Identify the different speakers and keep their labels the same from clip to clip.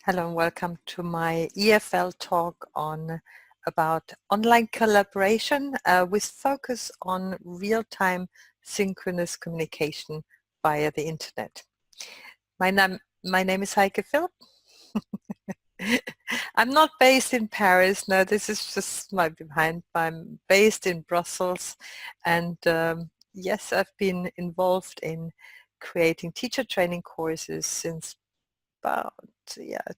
Speaker 1: Hello and welcome to my EFL talk about online collaboration with focus on real-time synchronous communication via the internet. My name is Heike Philp. I'm not based in Paris. No, this is just my behind. I'm based in Brussels, and yes, I've been involved in creating teacher training courses since about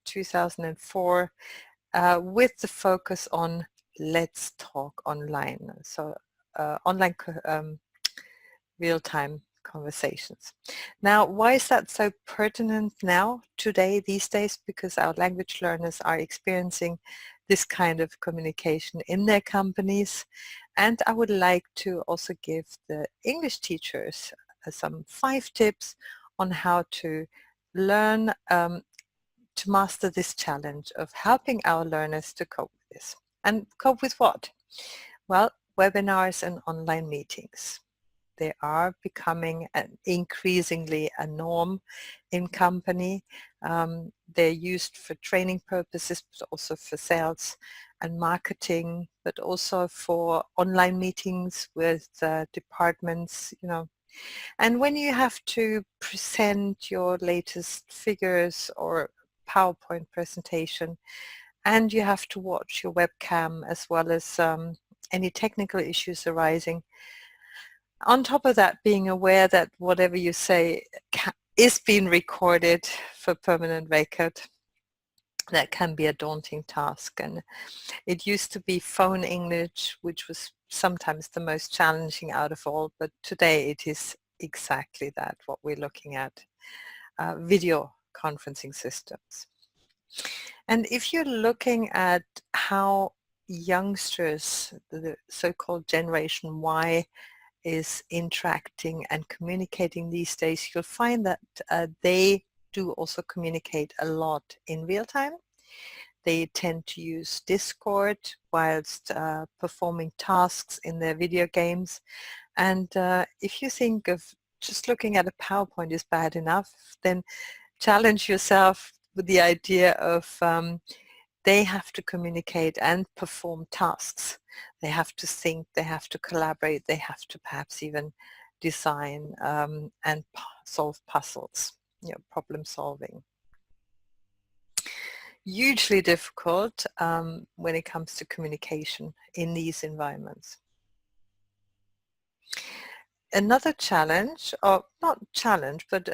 Speaker 1: 2004 with the focus on let's talk online. So online real-time conversations. Now, why is that so pertinent now, today, these days? Because our language learners are experiencing this kind of communication in their companies. And I would like to also give the English teachers some 5 tips on how to learn to master this challenge of helping our learners to cope with this. And cope with what? Well, webinars and online meetings. They are becoming increasingly a norm in company. They're used for training purposes, but also for sales and marketing, but also for online meetings with departments, And when you have to present your latest figures or PowerPoint presentation, and you have to watch your webcam as well as any technical issues arising. On top of that, being aware that whatever you say is being recorded for permanent record, that can be a daunting task. And it used to be phone English, which was sometimes the most challenging out of all, but today it is exactly that, what we're looking at, video conferencing systems. And if you're looking at how youngsters, the so-called Generation Y, is interacting and communicating these days, you'll find that they do also communicate a lot in real time. They tend to use Discord whilst performing tasks in their video games. And if you think of just looking at a PowerPoint is bad enough, then challenge yourself with the idea of they have to communicate and perform tasks. They have to think, they have to collaborate, they have to perhaps even design and solve puzzles, problem solving. Hugely difficult when it comes to communication in these environments. Another challenge, or not challenge, but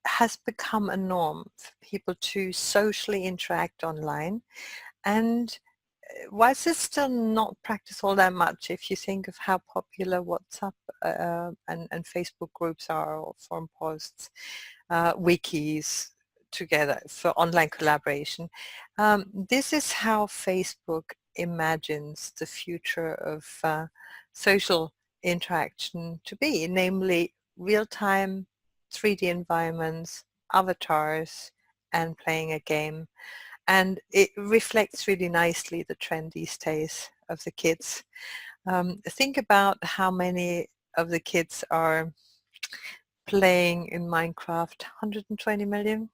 Speaker 1: has become a norm for people to socially interact online. And whilst it's still not practiced all that much, if you think of how popular WhatsApp and Facebook groups are, or forum posts, wikis together for online collaboration, this is how Facebook imagines the future of social interaction to be, namely real-time 3D environments, avatars, and playing a game. And it reflects really nicely the trend these days of the kids. Think about how many of the kids are playing in Minecraft, 120 million.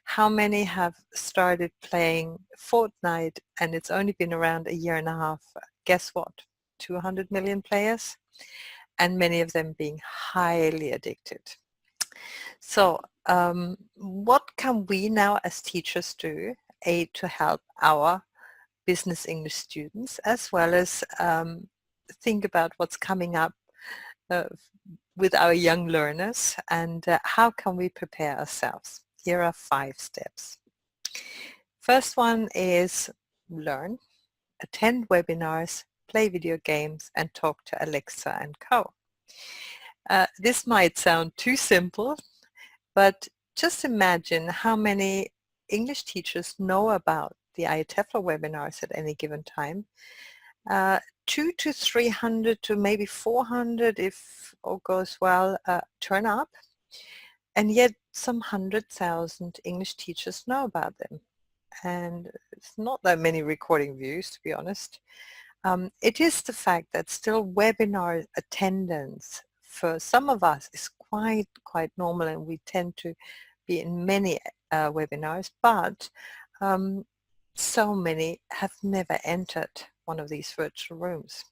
Speaker 1: How many have started playing Fortnite and it's only been around a year and a half? Guess what? 200 million players, and many of them being highly addicted. So what can we now as teachers do to help our business English students, as well as think about what's coming up with our young learners, and how can we prepare ourselves? Here are 5 steps. First one is learn, attend webinars, play video games, and talk to Alexa and co. This might sound too simple, but just imagine how many English teachers know about the IETFL webinars at any given time. 200 to 300 to maybe 400, if all goes well, turn up. And yet some 100,000 English teachers know about them. And it's not that many recording views, to be honest. It is the fact that still webinar attendance for some of us is quite normal, and we tend to be in many webinars, but so many have never entered one of these virtual rooms.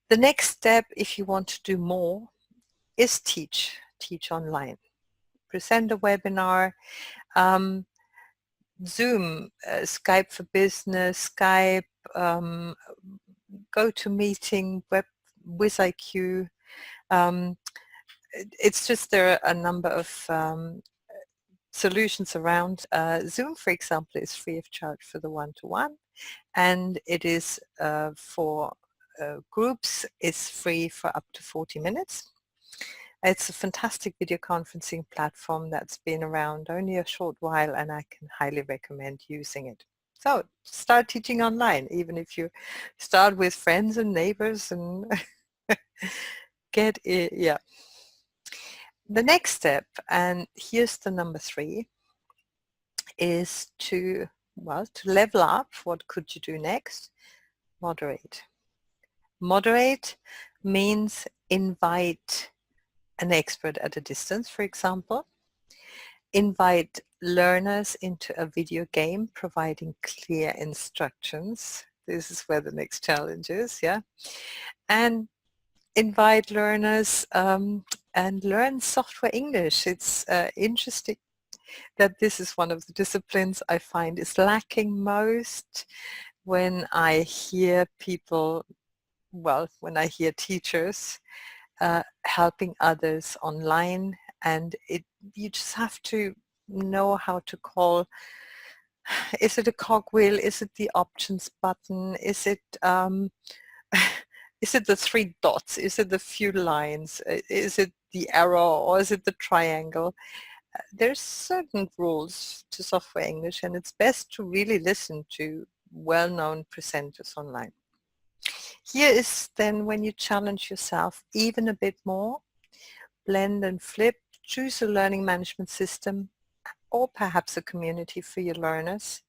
Speaker 1: The next step, if you want to do more, is teach online. Present a webinar, Zoom, Skype for Business, Skype, GoToMeeting, WizIQ. It's just there are a number of solutions around. Zoom, for example, is free of charge for the one-to-one, and it is for groups, it's free for up to 40 minutes. It's a fantastic video conferencing platform that's been around only a short while, and I can highly recommend using it. So start teaching online, even if you start with friends and neighbors and get it, yeah. The next step, and here's the number 3, is to level up. What could you do next? Moderate. Moderate means invite an expert at a distance, for example. Invite learners into a video game, providing clear instructions. This is where the next challenge is, yeah. And invite learners and learn software English. It's interesting that this is one of the disciplines I find is lacking most when I hear people, when I hear teachers helping others online, and you just have to know how to call. Is it a cogwheel? Is it the options button? Is it is it the 3 dots? Is it the few lines? Is it the arrow, or is it the triangle? There's certain rules to software English, and it's best to really listen to well-known presenters online. Here is then when you challenge yourself even a bit more. Blend and flip, choose a learning management system or perhaps a community for your learners.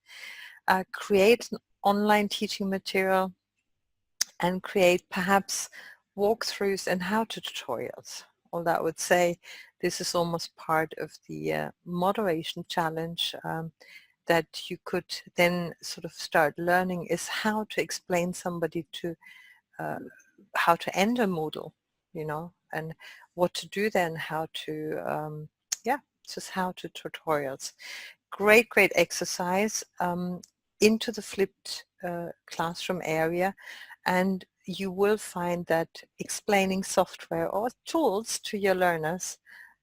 Speaker 1: Create an online teaching material and create perhaps walkthroughs and how-to tutorials. Although I would say this is almost part of the moderation challenge that you could then sort of start learning is how to explain somebody to how to enter Moodle, and what to do then, how to, just how to tutorials. Great exercise into the flipped classroom area, and you will find that explaining software or tools to your learners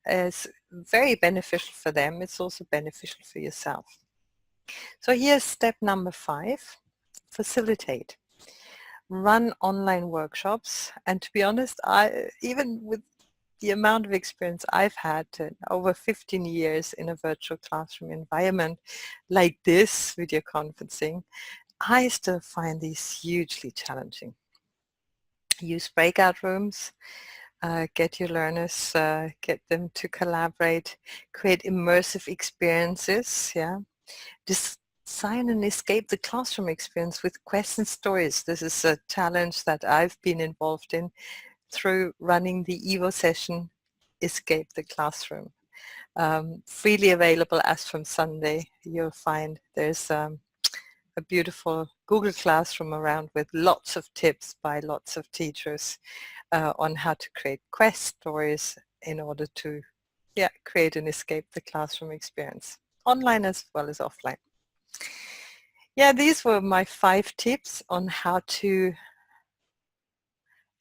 Speaker 1: is very beneficial for them. It's also beneficial for yourself. So here's step number 5, facilitate. Run online workshops, and to be honest, even with the amount of experience I've had over 15 years in a virtual classroom environment like this video conferencing, I still find these hugely challenging. Use breakout rooms, get your learners, get them to collaborate, create immersive experiences, design and escape the classroom experience with quests and stories. This is a challenge that I've been involved in through running the EVO session, Escape the Classroom. Freely available as from Sunday. You'll find there's a beautiful Google Classroom around with lots of tips by lots of teachers on how to create quest stories in order to create and escape the classroom experience, online as well as offline. These were my 5 tips on how to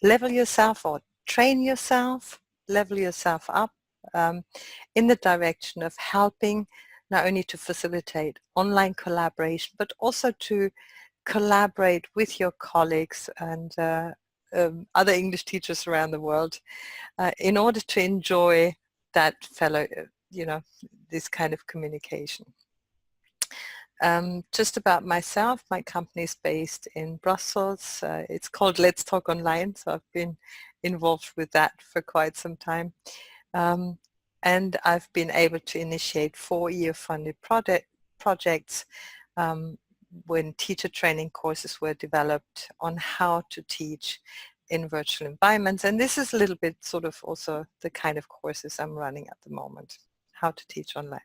Speaker 1: level yourself or train yourself, level yourself up in the direction of helping not only to facilitate online collaboration, but also to collaborate with your colleagues and other English teachers around the world in order to enjoy that fellow, this kind of communication. Just about myself, my company is based in Brussels. It's called Let's Talk Online, so I've been involved with that for quite some time. And I've been able to initiate 4 EU-funded projects when teacher training courses were developed on how to teach in virtual environments. And this is a little bit sort of also the kind of courses I'm running at the moment, how to teach online.